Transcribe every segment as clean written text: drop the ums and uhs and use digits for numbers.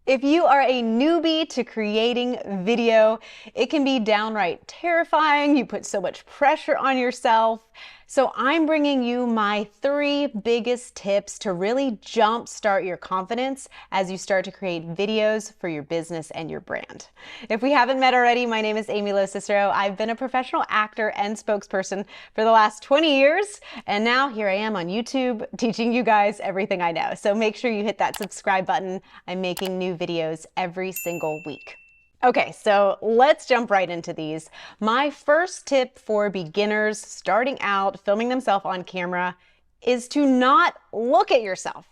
If you are a newbie to creating video, it can be downright terrifying. You put so much pressure on yourself. So I'm bringing you my 3 biggest tips to really jumpstart your confidence as you start to create videos for your business and your brand. If we haven't met already, my name is Amy Cicero. I've been a professional actor and spokesperson for the last 20 years, and now here I am on YouTube teaching you guys everything I know. So make sure you hit that subscribe button. I'm making new videos every single week. Okay, so let's jump right into these. My first tip for beginners starting out filming themselves on camera is to not look at yourself.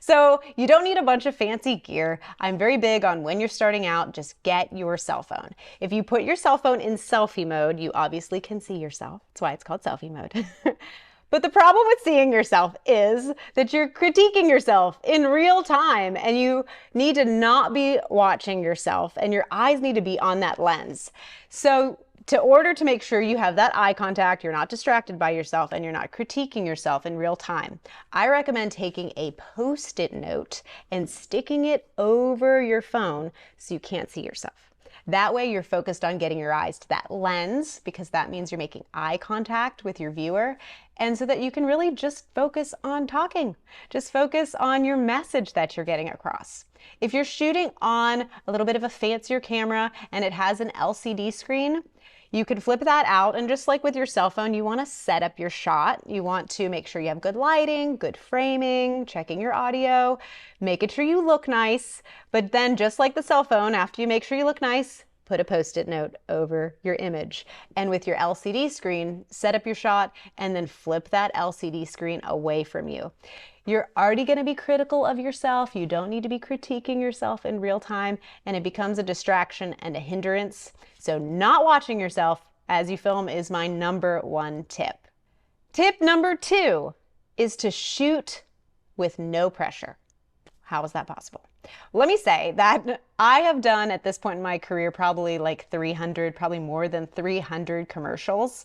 So you don't need a bunch of fancy gear. I'm very big on when you're starting out, just get your cell phone. If you put your cell phone in selfie mode, you obviously can see yourself. That's why it's called selfie mode. But the problem with seeing yourself is that you're critiquing yourself in real time, and you need to not be watching yourself, and your eyes need to be on that lens. So in order to make sure you have that eye contact, you're not distracted by yourself, and you're not critiquing yourself in real time, I recommend taking a Post-it note and sticking it over your phone so you can't see yourself. That way you're focused on getting your eyes to that lens, because that means you're making eye contact with your viewer, and so that you can really just focus on talking. Just focus on your message that you're getting across. If you're shooting on a little bit of a fancier camera and it has an LCD screen, you can flip that out, and just like with your cell phone, you want to set up your shot. You want to make sure you have good lighting, good framing, checking your audio, making sure you look nice. But then just like the cell phone, after you make sure you look nice, put a Post-it note over your image. And with your LCD screen, set up your shot and then flip that LCD screen away from you. You're already going to be critical of yourself. You don't need to be critiquing yourself in real time, and it becomes a distraction and a hindrance. So not watching yourself as you film is my number 1 tip. Tip number 2 is to shoot with no pressure. How is that possible? Let me say that I have done at this point in my career probably like 300, probably more than 300 commercials.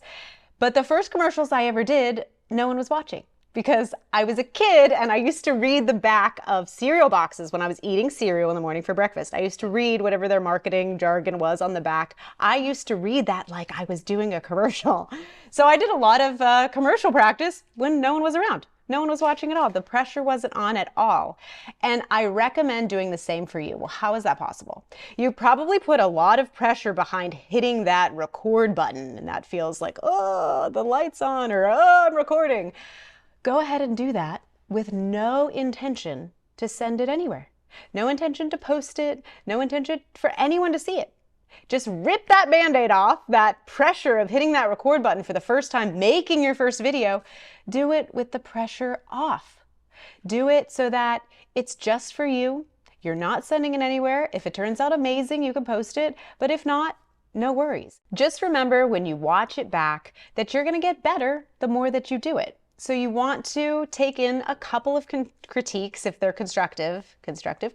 But the first commercials I ever did, no one was watching, because I was a kid and I used to read the back of cereal boxes when I was eating cereal in the morning for breakfast. I used to read whatever their marketing jargon was on the back. I used to read that like I was doing a commercial. So I did a lot of commercial practice when no one was around. No one was watching at all. The pressure wasn't on at all. And I recommend doing the same for you. Well, how is that possible? You probably put a lot of pressure behind hitting that record button, and that feels like, oh, the light's on, or oh, I'm recording. Go ahead and do that with no intention to send it anywhere. No intention to post it, no intention for anyone to see it. Just rip that Band-Aid off, that pressure of hitting that record button for the first time, making your first video. Do it with the pressure off. Do it so that it's just for you. You're not sending it anywhere. If it turns out amazing, you can post it, but if not, no worries. Just remember when you watch it back that you're going to get better the more that you do it. So you want to take in a couple of critiques if they're constructive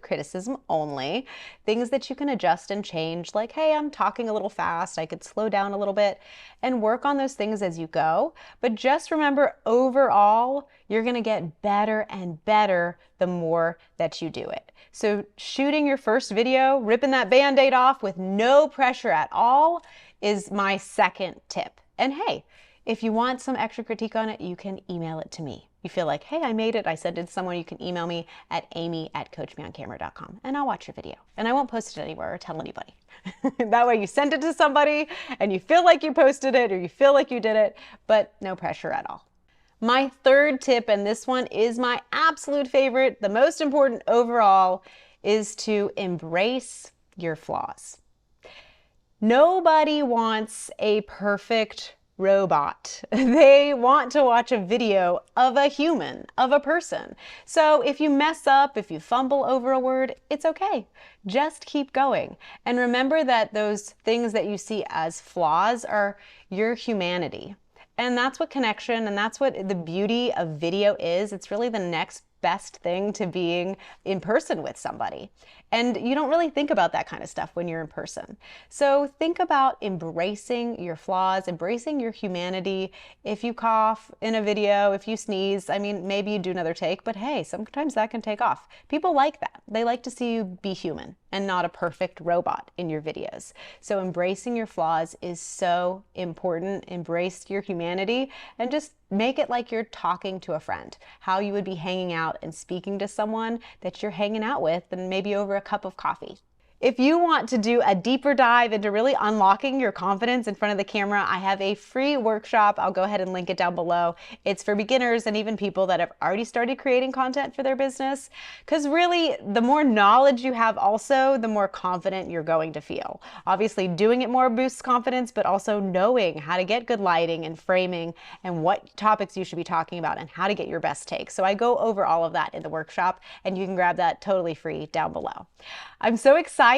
criticism only, things that you can adjust and change, like, hey, I'm talking a little fast, I could slow down a little bit, and work on those things as you go. But just remember, overall, you're going to get better and better the more that you do it. So shooting your first video, ripping that Band-Aid off with no pressure at all is my second tip. And hey, if you want some extra critique on it, you can email it to me. You feel like, hey, I made it, I sent it to someone, you can email me at amy@coachmeoncamera.com, and I'll watch your video. And I won't post it anywhere or tell anybody. That way you send it to somebody and you feel like you posted it or you feel like you did it, but no pressure at all. My third tip, and this one is my absolute favorite, the most important overall, is to embrace your flaws. Nobody wants a perfect robot. They want to watch a video of a human, of a person. So if you mess up, if you fumble over a word, it's okay. Just keep going. And remember that those things that you see as flaws are your humanity. And that's what connection and that's what the beauty of video is. It's really the next best thing to being in person with somebody. And you don't really think about that kind of stuff when you're in person. So think about embracing your flaws, embracing your humanity. If you cough in a video, if you sneeze, I mean, maybe you do another take, but hey, sometimes that can take off. People like that. They like to see you be human and not a perfect robot in your videos. So embracing your flaws is so important. Embrace your humanity and just make it like you're talking to a friend, how you would be hanging out and speaking to someone that you're hanging out with, and maybe over a cup of coffee. If you want to do a deeper dive into really unlocking your confidence in front of the camera, I have a free workshop. I'll go ahead and link it down below. It's for beginners and even people that have already started creating content for their business. Because really, the more knowledge you have also, the more confident you're going to feel. Obviously, doing it more boosts confidence, but also knowing how to get good lighting and framing and what topics you should be talking about and how to get your best take. So I go over all of that in the workshop, and you can grab that totally free down below. I'm so excited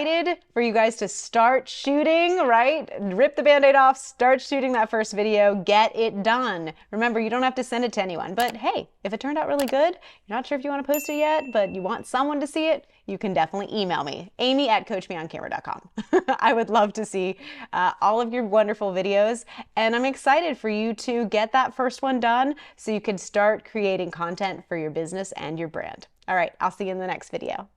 for you guys to start shooting, right? Rip the Band-Aid off, start shooting that first video, get it done. Remember, you don't have to send it to anyone, but hey, if it turned out really good, you're not sure if you want to post it yet, but you want someone to see it, you can definitely email me, amy@coachmeoncamera.com. I would love to see all of your wonderful videos, and I'm excited for you to get that first one done so you can start creating content for your business and your brand. All right, I'll see you in the next video.